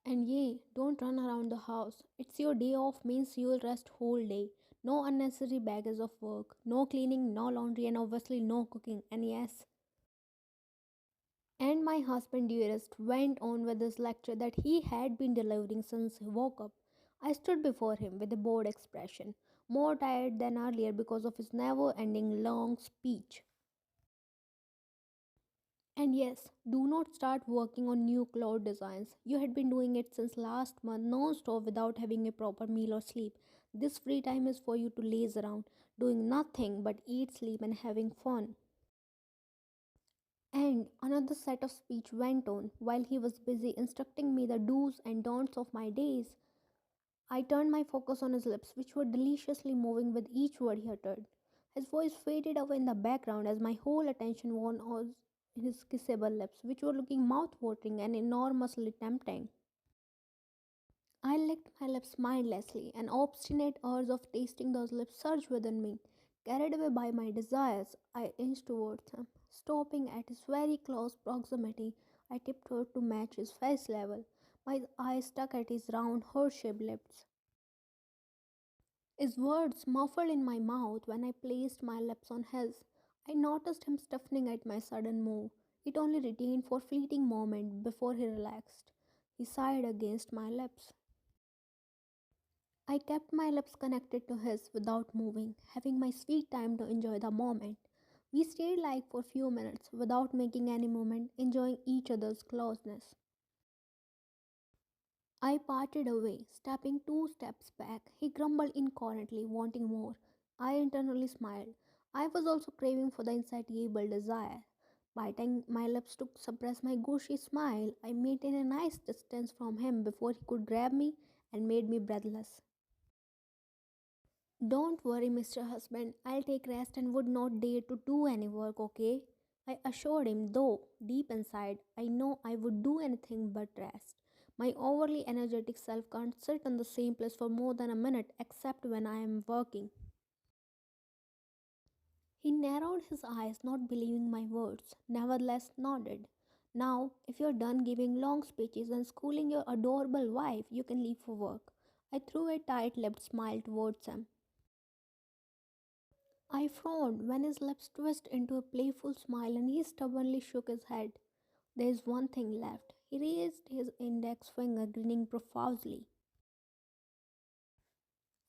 And yeah, don't run around the house. It's your day off means you'll rest whole day. No unnecessary baggage of work, no cleaning, no laundry, and obviously no cooking. And yes, and my husband, dearest, went on with his lecture that he had been delivering since he woke up. I stood before him with a bored expression, more tired than earlier because of his never ending long speech. And yes, do not start working on new cloud designs. You had been doing it since last month non stop without having a proper meal or sleep. This free time is for you to laze around, doing nothing but eat, sleep, and having fun. And another set of speech went on while he was busy instructing me the do's and don'ts of my days. I turned my focus on his lips, which were deliciously moving with each word he uttered. His voice faded away in the background as my whole attention was in his kissable lips, which were looking mouth-watering and enormously tempting. I licked my lips mindlessly, an obstinate urge of tasting those lips surged within me. Carried away by my desires, I inched towards him. Stopping at his very close proximity, I tiptoed to match his face level, my eyes stuck at his round, heart-shaped lips. His words muffled in my mouth when I placed my lips on his. I noticed him stiffening at my sudden move. It only retained for a fleeting moment before he relaxed. He sighed against my lips. I kept my lips connected to his without moving, having my sweet time to enjoy the moment. We stayed like for a few minutes without making any movement, enjoying each other's closeness. I parted away, stepping 2 steps back. He grumbled incoherently, wanting more. I internally smiled. I was also craving for the insatiable desire. Biting my lips to suppress my gushy smile, I maintained a nice distance from him before he could grab me and made me breathless. Don't worry, Mr. Husband. I'll take rest and would not dare to do any work, okay? I assured him, though deep inside I know I would do anything but rest. My overly energetic self can't sit in the same place for more than a minute except when I am working. He narrowed his eyes, not believing my words, nevertheless nodded. Now, if you're done giving long speeches and schooling your adorable wife, you can leave for work. I threw a tight lipped smile towards him. I frowned when his lips twisted into a playful smile and he stubbornly shook his head. There is one thing left. He raised his index finger, grinning profusely.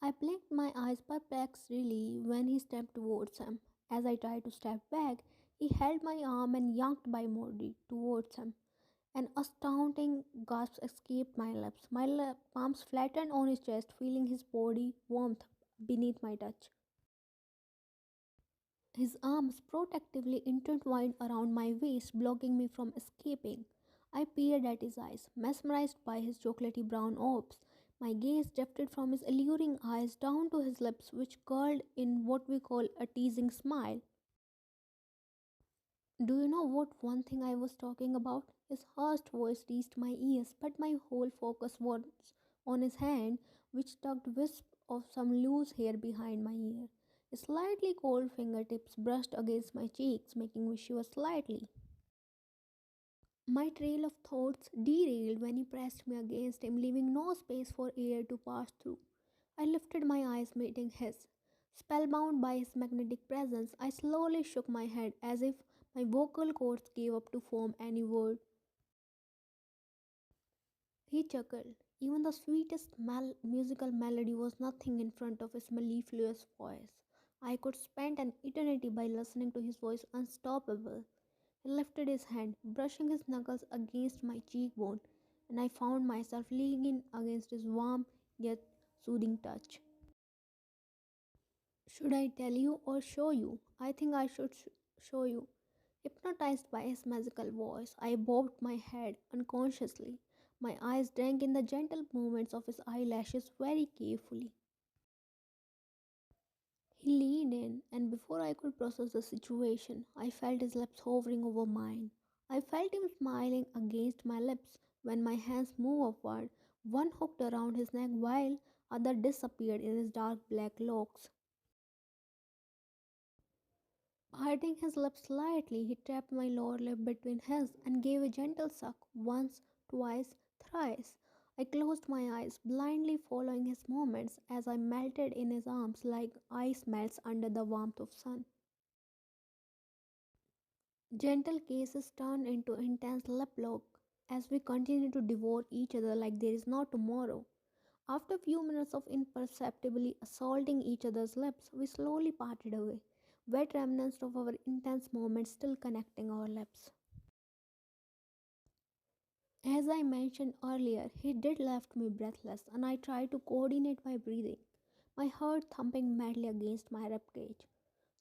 I blinked my eyes perplexedly when he stepped towards him. As I tried to step back, he held my arm and yanked my body towards him. An astounding gasp escaped my lips. My palms flattened on his chest, feeling his body warmth beneath my touch. His arms protectively intertwined around my waist, blocking me from escaping. I peered at his eyes, mesmerized by his chocolatey brown orbs. My gaze drifted from his alluring eyes down to his lips, which curled in what we call a teasing smile. Do you know what one thing I was talking about? His hushed voice reached my ears, but my whole focus was on his hand, which tugged wisp of some loose hair behind my ear. His slightly cold fingertips brushed against my cheeks, making me shiver slightly. My trail of thoughts derailed when he pressed me against him, leaving no space for air to pass through. I lifted my eyes, meeting his. Spellbound by his magnetic presence, I slowly shook my head as if my vocal cords gave up to form any word. He chuckled. Even the sweetest musical melody was nothing in front of his mellifluous voice. I could spend an eternity by listening to his voice unstoppable. He lifted his hand, brushing his knuckles against my cheekbone, and I found myself leaning against his warm yet soothing touch. Should I tell you or show you? I think I should show you. Hypnotized by his magical voice, I bobbed my head unconsciously. My eyes drank in the gentle movements of his eyelashes very carefully. He leaned in, and before I could process the situation, I felt his lips hovering over mine. I felt him smiling against my lips when my hands moved upward, one hooked around his neck while other disappeared in his dark black locks. Parting his lips slightly, he tapped my lower lip between his and gave a gentle suck once, twice, thrice. I closed my eyes, blindly following his movements as I melted in his arms like ice melts under the warmth of sun. Gentle caresses turned into intense lip lock as we continued to devour each other like there is no tomorrow. After a few minutes of imperceptibly assaulting each other's lips, we slowly parted away, wet remnants of our intense moments still connecting our lips. As I mentioned earlier, he did left me breathless, and I tried to coordinate my breathing, my heart thumping madly against my ribcage.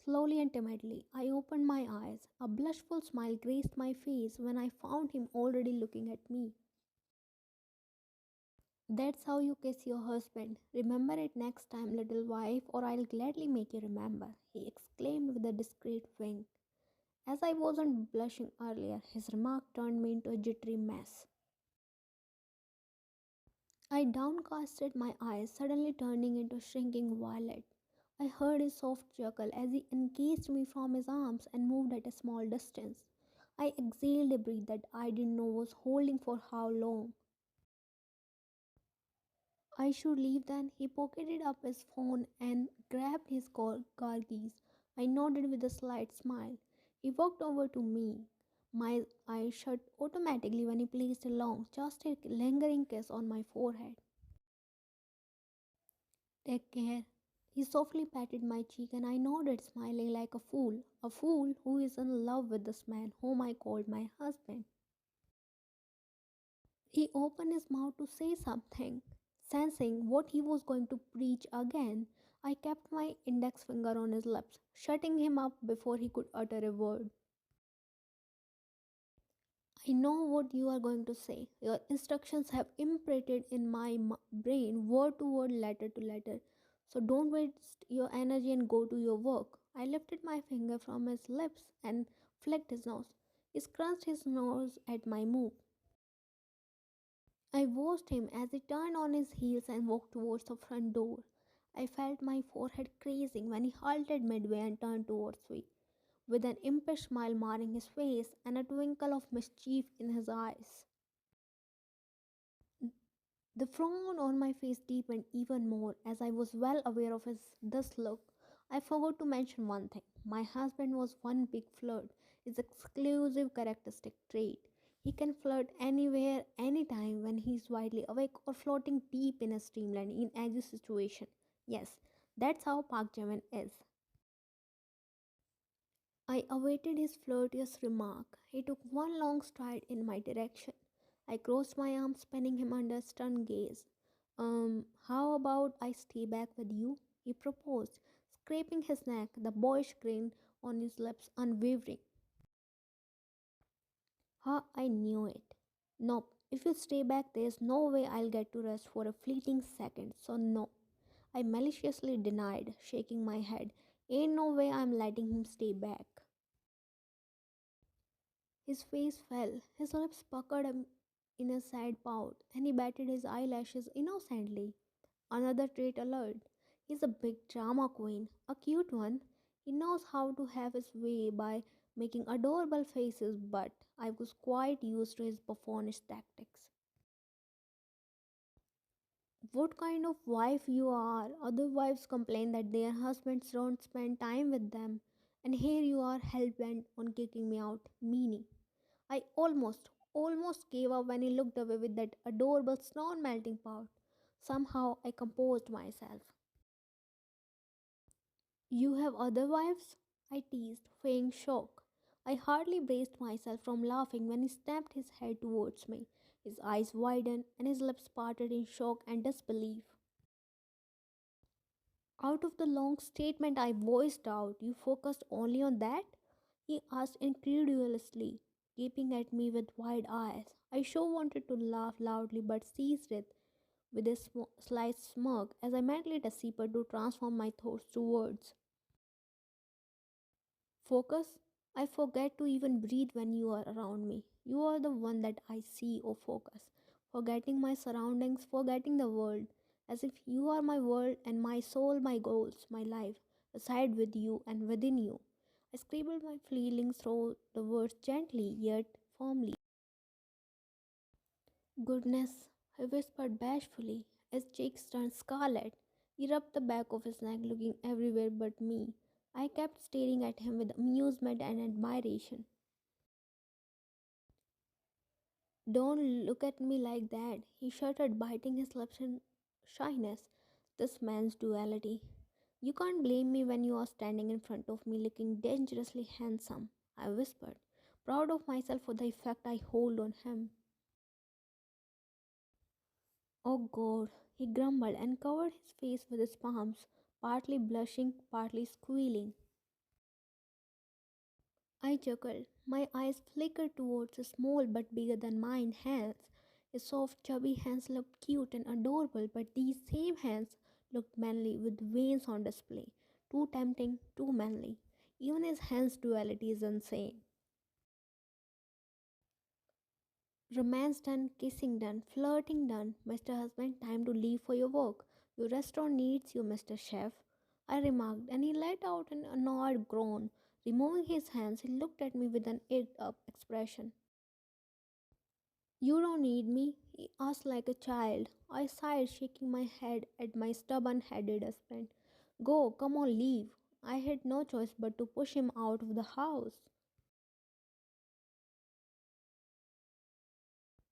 Slowly and timidly, I opened my eyes. A blushful smile graced my face when I found him already looking at me. That's how you kiss your husband. Remember it next time, little wife, or I'll gladly make you remember, he exclaimed with a discreet wink. As I wasn't blushing earlier, his remark turned me into a jittery mess. I downcasted my eyes, suddenly turning into a shrinking violet. I heard his soft chuckle as he encased me from his arms and moved at a small distance. I exhaled a breath that I didn't know was holding for how long. I should leave then. He pocketed up his phone and grabbed his car keys. I nodded with a slight smile. He walked over to me. My eyes shut automatically when he placed a long, just a lingering kiss on my forehead. Take care. He softly patted my cheek and I nodded, smiling like a fool who is in love with this man whom I called my husband. He opened his mouth to say something. Sensing what he was going to preach again, I kept my index finger on his lips, shutting him up before he could utter a word. I know what you are going to say. Your instructions have imprinted in my brain word to word, letter to letter. So don't waste your energy and go to your work. I lifted my finger from his lips and flicked his nose. He scrunched his nose at my move. I watched him as he turned on his heels and walked towards the front door. I felt my forehead creasing when he halted midway and turned towards me, with an impish smile marring his face and a twinkle of mischief in his eyes. The frown on my face deepened even more as I was well aware of this look. I forgot to mention one thing. My husband was one big flirt, his exclusive characteristic trait. He can flirt anywhere, anytime when he's widely awake or floating deep in a streamline in any situation. Yes, that's how Park Jamin is. I awaited his flirtatious remark. He took one long stride in my direction. I crossed my arms, spinning him under a stunned gaze. How about I stay back with you? He proposed, scraping his neck, the boyish grin on his lips unwavering. Ha, I knew it. Nope, if you stay back, there's no way I'll get to rest for a fleeting second, so no. I maliciously denied, shaking my head. Ain't no way I'm letting him stay back. His face fell, his lips puckered in a sad pout, and he batted his eyelashes innocently. Another trait alert. He's a big drama queen, a cute one. He knows how to have his way by making adorable faces, but I was quite used to his buffoonish tactics. What kind of wife you are? Other wives complain that their husbands don't spend time with them, and here you are hell bent on kicking me out, meanie. I almost gave up when he looked away with that adorable snow melting pout. Somehow I composed myself. You have other wives? I teased, feigning shock. I hardly braced myself from laughing when he snapped his head towards me. His eyes widened and his lips parted in shock and disbelief. Out of the long statement I voiced out, you focused only on that? He asked incredulously, gaping at me with wide eyes. I sure wanted to laugh loudly but seized it with a slight smirk as I mentally deciphered to transform my thoughts to words. Focus? I forget to even breathe when you are around me. You are the one that I see or focus. Forgetting my surroundings, forgetting the world. As if you are my world and my soul, my goals, my life reside with you and within you. I scribbled my feelings through the words gently yet firmly. Goodness, I whispered bashfully. His cheeks turned scarlet. He rubbed the back of his neck, looking everywhere but me. I kept staring at him with amusement and admiration. Don't look at me like that, he shuddered, biting his lips in shyness. This man's duality. You can't blame me when you are standing in front of me looking dangerously handsome, I whispered, proud of myself for the effect I hold on him. Oh God, he grumbled and covered his face with his palms, partly blushing, partly squealing. I chuckled. My eyes flickered towards his small but bigger than mine hands. His soft, chubby hands looked cute and adorable, but these same hands looked manly with veins on display. Too tempting, too manly. Even his hands' duality is insane. Romance done, kissing done, flirting done. Mr. Husband, time to leave for your work. Your restaurant needs you, Mr. Chef. I remarked, and he let out an annoyed groan. Removing his hands, he looked at me with an egged up expression. You don't need me, he asked like a child. I sighed, shaking my head at my stubborn headed husband. Go, come on, leave. I had no choice but to push him out of the house.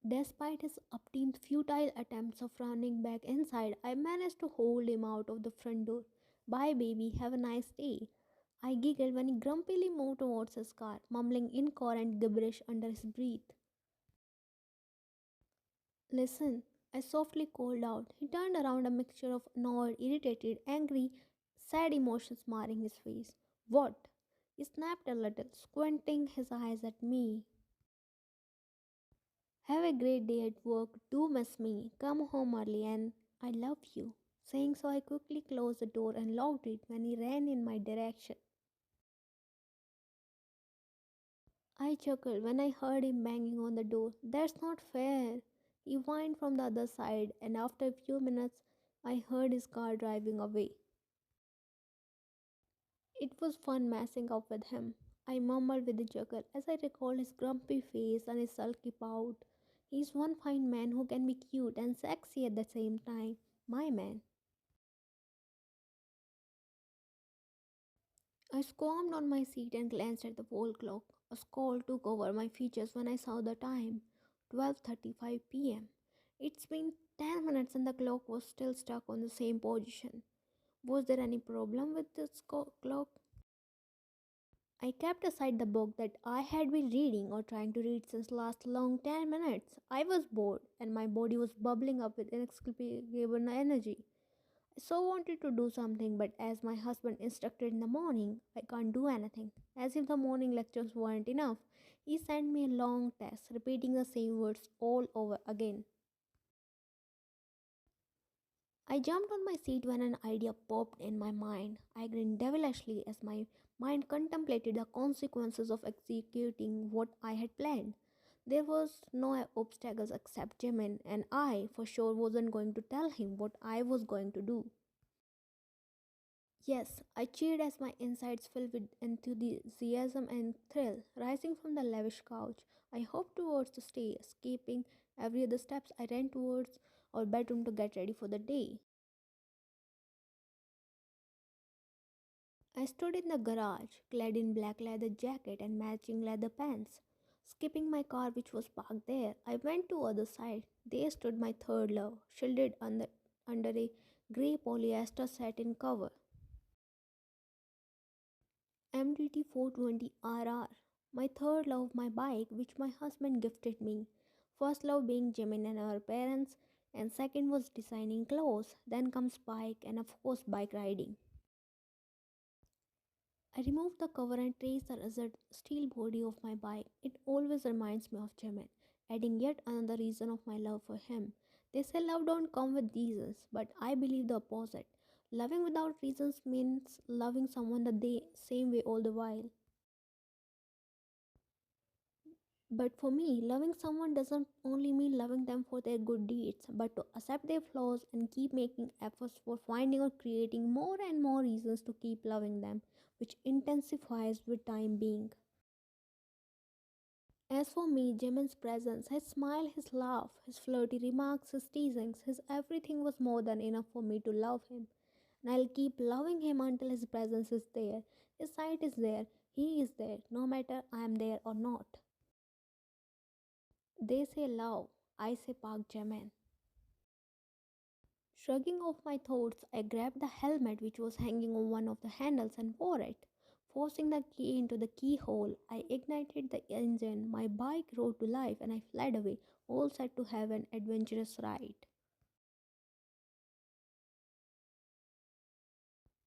Despite his upteen's futile attempts of running back inside, I managed to hold him out of the front door. Bye, baby, have a nice day. I giggled when he grumpily moved towards his car, mumbling incoherent gibberish under his breath. Listen, I softly called out. He turned around, a mixture of annoyed, irritated, angry, sad emotions marring his face. What? He snapped a little, squinting his eyes at me. Have a great day at work. Do miss me. Come home early and I love you. Saying so, I quickly closed the door and locked it when he ran in my direction. I chuckled when I heard him banging on the door. That's not fair. He whined from the other side, and after a few minutes, I heard his car driving away. It was fun messing up with him. I murmured with a chuckle as I recalled his grumpy face and his sulky pout. He's one fine man who can be cute and sexy at the same time. My man. I squirmed on my seat and glanced at the wall clock. A scowl took over my features when I saw the time. 12:35 p.m. It's been 10 minutes and the clock was still stuck on the same position. Was there any problem with this clock? I kept aside the book that I had been reading or trying to read since last long 10 minutes. I was bored and my body was bubbling up with inexplicable energy. I so wanted to do something, but as my husband instructed in the morning, I can't do anything. As if the morning lectures weren't enough, he sent me a long test, repeating the same words all over again. I jumped on my seat when an idea popped in my mind. I grinned devilishly as my mind contemplated the consequences of executing what I had planned. There was no obstacles except Jimin, and I for sure wasn't going to tell him what I was going to do. Yes, I cheered as my insides filled with enthusiasm and thrill. Rising from the lavish couch, I hopped towards the stairs, skipping every other steps. I ran towards our bedroom to get ready for the day. I stood in the garage, clad in black leather jacket and matching leather pants. Skipping my car which was parked there, I went to other side. There stood my third love, shielded under a grey polyester satin cover. MDT 420RR. My third love, my bike, which my husband gifted me. First love being Jimin and our parents, and second was designing clothes. Then comes bike, and of course, bike riding. I removed the cover and traced the rugged steel body of my bike. It always reminds me of Jimin, adding yet another reason of my love for him. They say love don't come with reasons, but I believe the opposite. Loving without reasons means loving someone the same way all the while. But for me, loving someone doesn't only mean loving them for their good deeds, but to accept their flaws and keep making efforts for finding or creating more and more reasons to keep loving them, which intensifies with time being. As for me, Jimin's presence, his smile, his laugh, his flirty remarks, his teasings, his everything was more than enough for me to love him. And I'll keep loving him until his presence is there, his sight is there, he is there, no matter I am there or not. They say love, I say Park Jimin. Shrugging off my thoughts, I grabbed the helmet which was hanging on one of the handles and wore it. Forcing the key into the keyhole, I ignited the engine, my bike roared to life, and I fled away, all set to have an adventurous ride.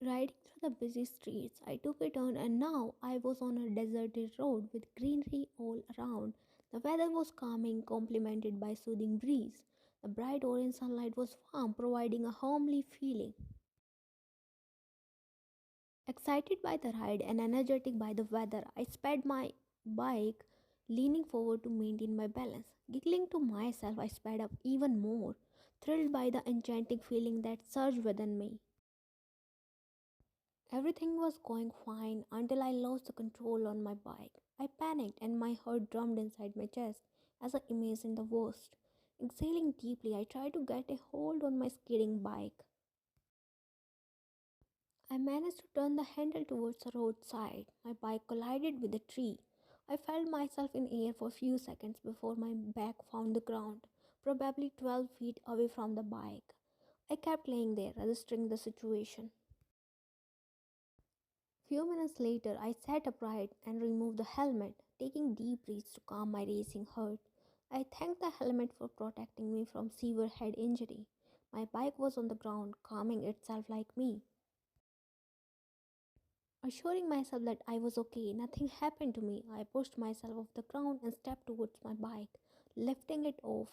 Riding through the busy streets, I took a turn and now I was on a deserted road with greenery all around. The weather was calming, complemented by soothing breeze. The bright orange sunlight was warm, providing a homely feeling. Excited by the ride and energetic by the weather, I sped my bike, leaning forward to maintain my balance. Giggling to myself, I sped up even more, thrilled by the enchanting feeling that surged within me. Everything was going fine until I lost the control on my bike. I panicked and my heart drummed inside my chest as I imagined the worst. Exhaling deeply, I tried to get a hold on my skidding bike. I managed to turn the handle towards the roadside. My bike collided with a tree. I felt myself in air for a few seconds before my back found the ground, probably 12 feet away from the bike. I kept laying there, registering the situation. Few minutes later, I sat upright and removed the helmet, taking deep breaths to calm my racing heart. I thanked the helmet for protecting me from severe head injury. My bike was on the ground, calming itself like me. Assuring myself that I was okay, nothing happened to me, I pushed myself off the ground and stepped towards my bike. Lifting it off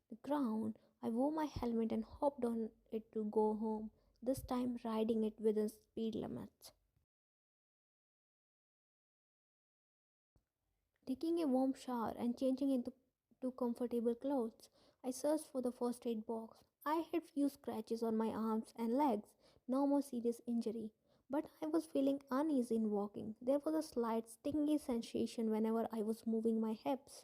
the ground, I wore my helmet and hopped on it to go home, this time riding it within speed limits. Taking a warm shower and changing into two comfortable clothes, I searched for the first aid box. I had few scratches on my arms and legs, no more serious injury. But I was feeling uneasy in walking. There was a slight stingy sensation whenever I was moving my hips.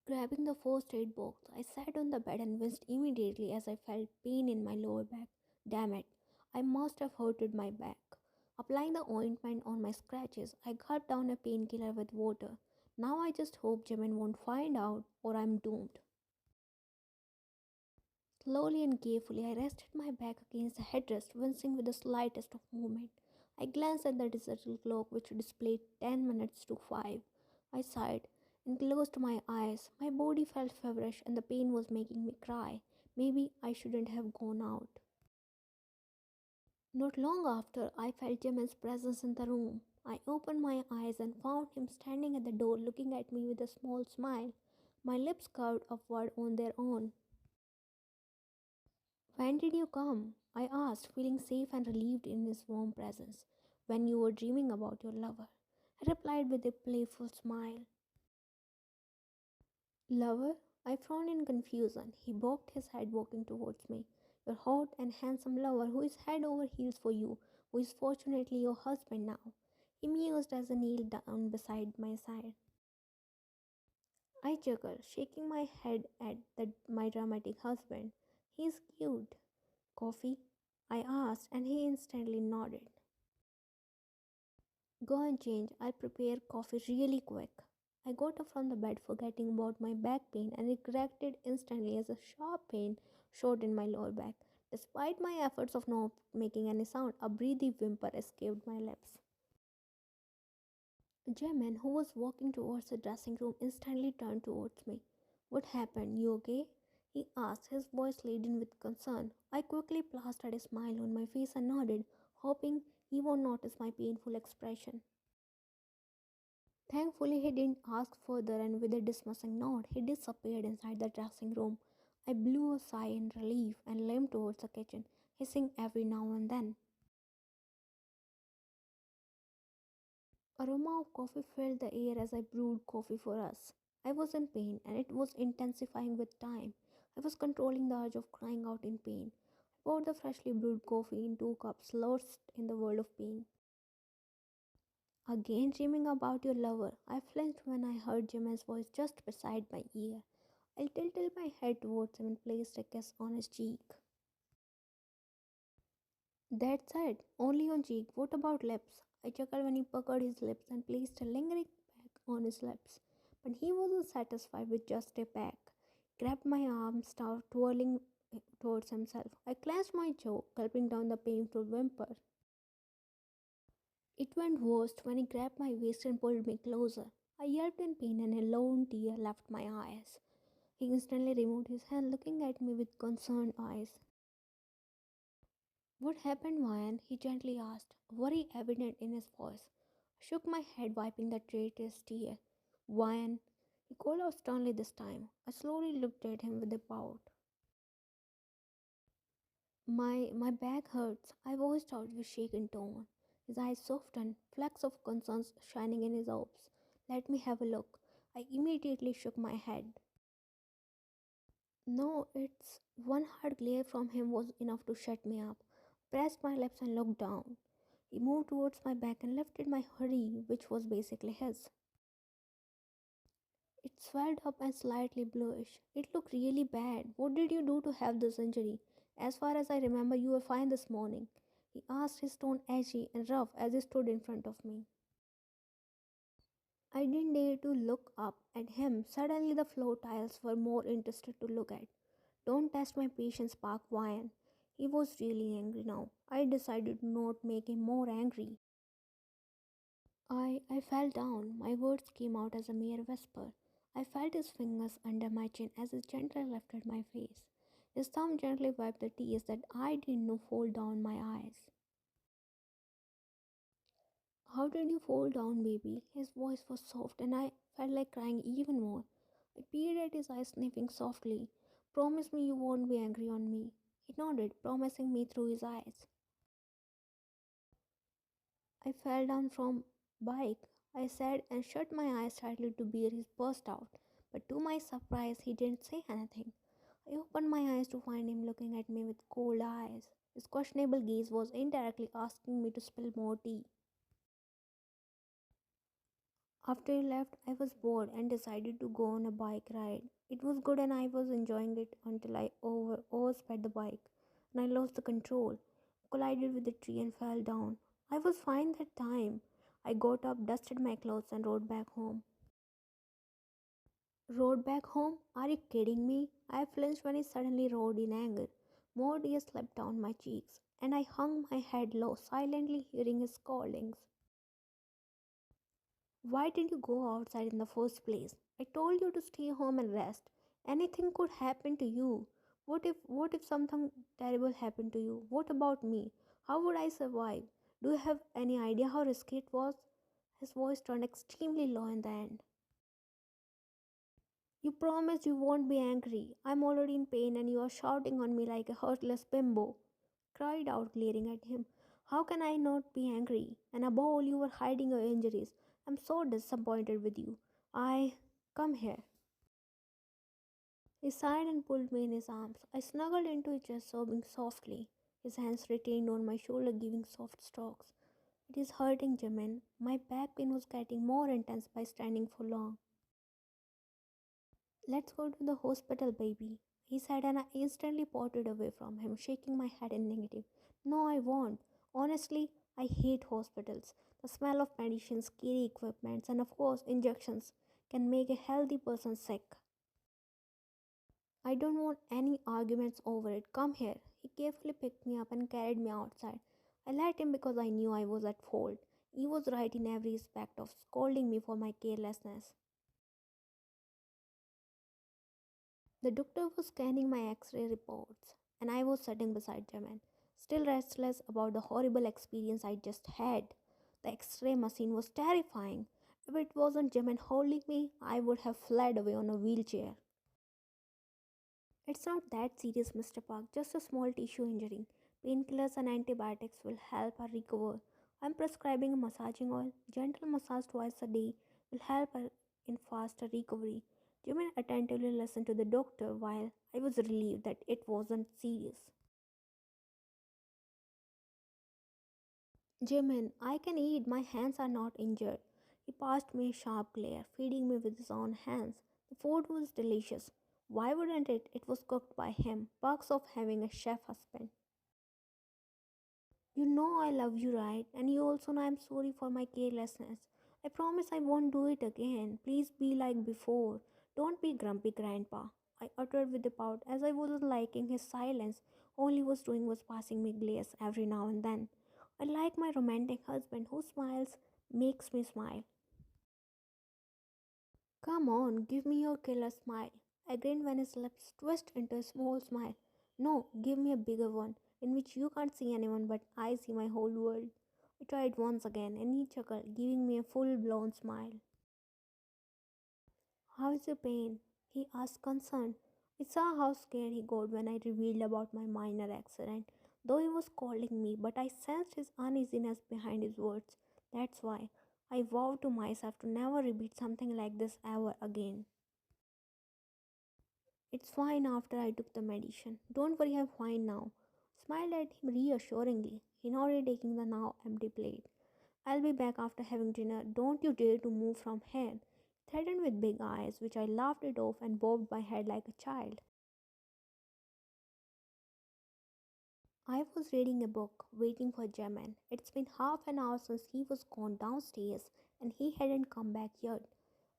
Grabbing the first aid box, I sat on the bed and winced immediately as I felt pain in my lower back. Damn it, I must have hurted my back. Applying the ointment on my scratches, I gulped down a painkiller with water. Now I just hope Jimin won't find out or I'm doomed. Slowly and carefully, I rested my back against the headrest, wincing with the slightest of movement. I glanced at the digital clock, which displayed 10 minutes to 5. I sighed and closed my eyes. My body felt feverish and the pain was making me cry. Maybe I shouldn't have gone out. Not long after, I felt Jimin's presence in the room. I opened my eyes and found him standing at the door looking at me with a small smile. My lips curved upward on their own. When did you come? I asked, feeling safe and relieved in his warm presence. When you were dreaming about your lover. He replied with a playful smile. Lover? I frowned in confusion. He bobbed his head, walking towards me. Your hot and handsome lover who is head over heels for you, who is fortunately your husband now. He mused as I kneeled down beside my side. I chuckled, shaking my head at my dramatic husband. He's cute. Coffee? I asked, and he instantly nodded. Go and change. I'll prepare coffee really quick. I got up from the bed, forgetting about my back pain, and it corrected instantly as a sharp pain shot in my lower back. Despite my efforts of not making any sound, a breathy whimper escaped my lips. Jimin, who was walking towards the dressing room, instantly turned towards me. What happened? You okay? He asked, his voice laden with concern. I quickly plastered a smile on my face and nodded, hoping he won't notice my painful expression. Thankfully, he didn't ask further, and with a dismissing nod, he disappeared inside the dressing room. I blew a sigh in relief and limped towards the kitchen, hissing every now and then. Aroma of coffee filled the air as I brewed coffee for us. I was in pain, and it was intensifying with time. I was controlling the urge of crying out in pain. I poured the freshly brewed coffee in 2 cups, lost in the world of pain. Again dreaming about your lover. I flinched when I heard Jimin's voice just beside my ear. I tilted my head towards him and placed a kiss on his cheek. That's it. Only on cheek. What about lips? I chuckled when he puckered his lips and placed a lingering peck on his lips. But he wasn't satisfied with just a peck. Grabbed my arm, started twirling towards himself. I clenched my jaw, gulping down the painful whimper. It went worst when he grabbed my waist and pulled me closer. I yelped in pain and a lone tear left my eyes. He instantly removed his hand, looking at me with concerned eyes. What happened, Ryan? He gently asked, worry evident in his voice. I shook my head, wiping the traitorous tear. Ryan, he called out sternly this time. I slowly looked at him with a pout. My back hurts, I voiced out with shaken tone. His eyes softened, flecks of concern shining in his orbs. Let me have a look. I immediately shook my head. No, it's one hard glare from him was enough to shut me up. Pressed my lips and looked down. He moved towards my back and lifted my hoodie, which was basically his. It swelled up and slightly bluish. It looked really bad. What did you do to have this injury? As far as I remember, you were fine this morning. He asked, his tone edgy and rough as he stood in front of me. I didn't dare to look up at him. Suddenly, the floor tiles were more interested to look at. Don't test my patience, Park Wyan. He was really angry now. I decided to not make him more angry. I fell down. My words came out as a mere whisper. I felt his fingers under my chin as he gently lifted my face. His thumb gently wiped the tears that I didn't know fall down my eyes. How did you fall down, baby? His voice was soft and I felt like crying even more. I peered at his eyes, sniffing softly. Promise me you won't be angry on me. He nodded, promising me through his eyes. I fell down from bike, I said and shut my eyes tightly to bear his burst out. But to my surprise, he didn't say anything. I opened my eyes to find him looking at me with cold eyes. His questionable gaze was indirectly asking me to spill more tea. After he left, I was bored and decided to go on a bike ride. It was good and I was enjoying it until I oversped the bike and I lost the control, collided with the tree and fell down. I was fine that time. I got up, dusted my clothes and rode back home. Rode back home? Are you kidding me? I flinched when he suddenly roared in anger. More tears slipped down my cheeks and I hung my head low, silently hearing his scoldings. Why did you go outside in the first place? I told you to stay home and rest. Anything could happen to you. What if something terrible happened to you? What about me? How would I survive? Do you have any idea how risky it was? His voice turned extremely low in the end. You promised you won't be angry. I'm already in pain and you are shouting on me like a heartless bimbo. Cried out, glaring at him. How can I not be angry? And above all, you were hiding your injuries. I'm so disappointed with you. I. Come here. He sighed and pulled me in his arms. I snuggled into his chest, sobbing softly. His hands retained on my shoulder, giving soft strokes. It is hurting, Jimin. My back pain was getting more intense by standing for long. Let's go to the hospital, baby, he said, and I instantly potted away from him, shaking my head in negative. No, I won't. Honestly, I hate hospitals. The smell of medicines, scary equipments, and of course, injections can make a healthy person sick. I don't want any arguments over it. Come here. He carefully picked me up and carried me outside. I let him because I knew I was at fault. He was right in every respect of scolding me for my carelessness. The doctor was scanning my x-ray reports, and I was sitting beside Jimin, still restless about the horrible experience I just had. The x-ray machine was terrifying. If it wasn't Jimin holding me, I would have fled away on a wheelchair. It's not that serious, Mr. Park, just a small tissue injury. Painkillers and antibiotics will help her recover. I'm prescribing a massaging oil. Gentle massage twice a day will help her in faster recovery. Jimin attentively listened to the doctor while I was relieved that it wasn't serious. Jimin, I can eat, my hands are not injured. He passed me a sharp glare, feeding me with his own hands. The food was delicious. Why wouldn't it? It was cooked by him. Perks of having a chef husband. You know I love you, right? And you also know I'm sorry for my carelessness. I promise I won't do it again. Please be like before. Don't be grumpy, Grandpa. I uttered with a pout as I wasn't liking his silence. All he was doing was passing me glares every now and then. I like my romantic husband who smiles, makes me smile. Come on, give me your killer smile. I grinned when his lips twisted into a small smile. No, give me a bigger one, in which you can't see anyone but I see my whole world. I tried once again, and he chuckled, giving me a full blown smile. How is your pain? He asked, concerned. I saw how scared he got when I revealed about my minor accident, though he was scolding me, but I sensed his uneasiness behind his words. That's why I vowed to myself to never repeat something like this ever again. It's fine after I took the medicine. Don't worry, I'm fine now. Smiled at him reassuringly. He nodded, taking the now empty plate. I'll be back after having dinner. Don't you dare to move from here. Threatened with big eyes, which I laughed it off and bobbed my head like a child. I was reading a book, waiting for Jimin. It's been half an hour since he was gone downstairs, and he hadn't come back yet.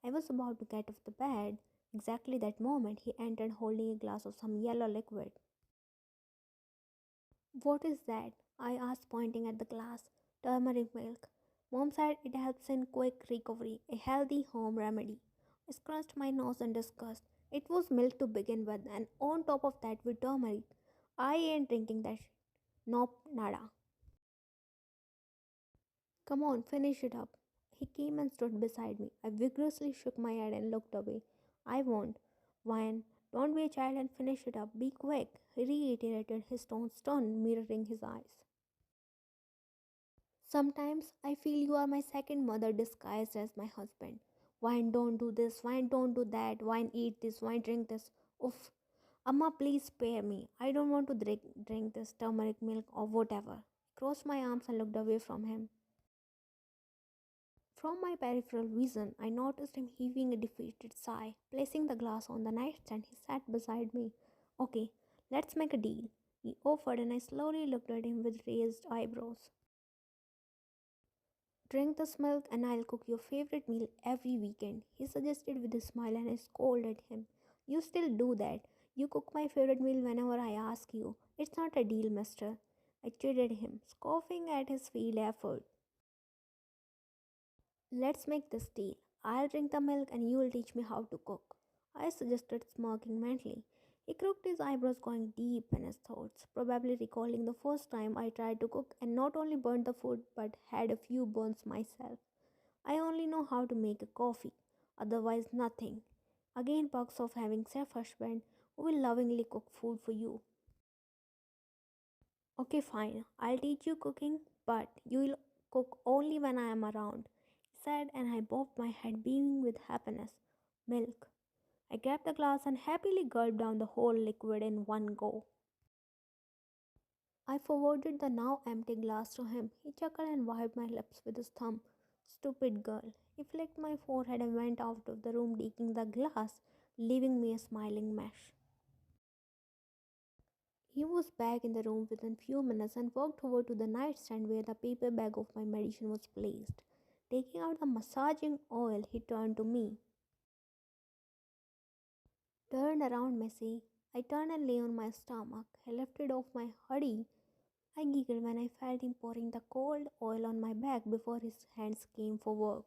I was about to get off the bed. Exactly that moment, he entered holding a glass of some yellow liquid. What is that? I asked, pointing at the glass. Turmeric milk. Mom said it helps in quick recovery, a healthy home remedy. I scratched my nose in disgust. It was milk to begin with, and on top of that, with turmeric. I ain't drinking that shit. Nope, nada. Come on, finish it up. He came and stood beside me. I vigorously shook my head and looked away. I won't. Wine, don't be a child and finish it up. Be quick. He reiterated, his tone stern, mirroring his eyes. Sometimes I feel you are my second mother disguised as my husband. Wine, don't do this, wine, don't do that, wine, eat this, wine, drink this. Oof. Amma, please spare me. I don't want to drink this turmeric milk or whatever. I crossed my arms and looked away from him. From my peripheral vision, I noticed him heaving a defeated sigh. Placing the glass on the nightstand, he sat beside me. Okay, let's make a deal. He offered, and I slowly looked at him with raised eyebrows. Drink this milk and I'll cook your favorite meal every weekend, he suggested with a smile, and I scolded him. You still do that. You cook my favorite meal whenever I ask you. It's not a deal, mister. I chided him, scoffing at his failed effort. Let's make this deal. I'll drink the milk and you'll teach me how to cook, I suggested, smirking mentally. He crooked his eyebrows, going deep in his thoughts, probably recalling the first time I tried to cook and not only burnt the food but had a few burns myself. I only know how to make a coffee, otherwise nothing. Again, perks of having chef husband who will lovingly cook food for you. Okay, fine. I'll teach you cooking, but you'll cook only when I am around, he said, and I bobbed my head, beaming with happiness. Milk. I grabbed the glass and happily gulped down the whole liquid in one go. I forwarded the now empty glass to him. He chuckled and wiped my lips with his thumb. Stupid girl. He flicked my forehead and went out of the room, taking the glass, leaving me a smiling mess. He was back in the room within few minutes and walked over to the nightstand where the paper bag of my medicine was placed. Taking out the massaging oil, he turned to me. Turned around, Missy. I turned and lay on my stomach. He lifted off my hoodie. I giggled when I felt him pouring the cold oil on my back before his hands came for work.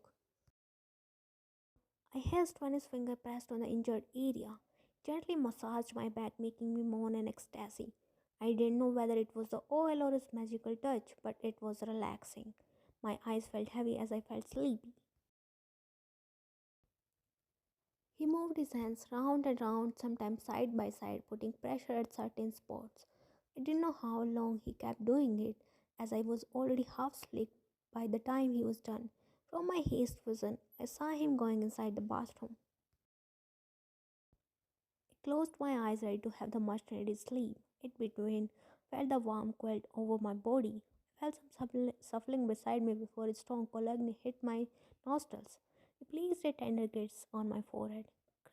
I hissed when his finger pressed on the injured area. Gently massaged my back, making me moan in ecstasy. I didn't know whether it was the oil or his magical touch, but it was relaxing. My eyes felt heavy as I felt sleepy. He moved his hands round and round, sometimes side by side, putting pressure at certain spots. I didn't know how long he kept doing it, as I was already half asleep by the time he was done. From my haste vision, I saw him going inside the bathroom. I closed my eyes, ready to have the much needed sleep. In between, felt the warm quilt over my body. felt some suffling beside me before its strong cologne hit my nostrils. It placed a tender kiss on my forehead.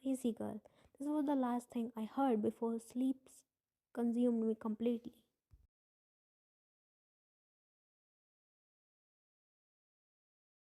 Crazy girl. This was the last thing I heard before sleep consumed me completely.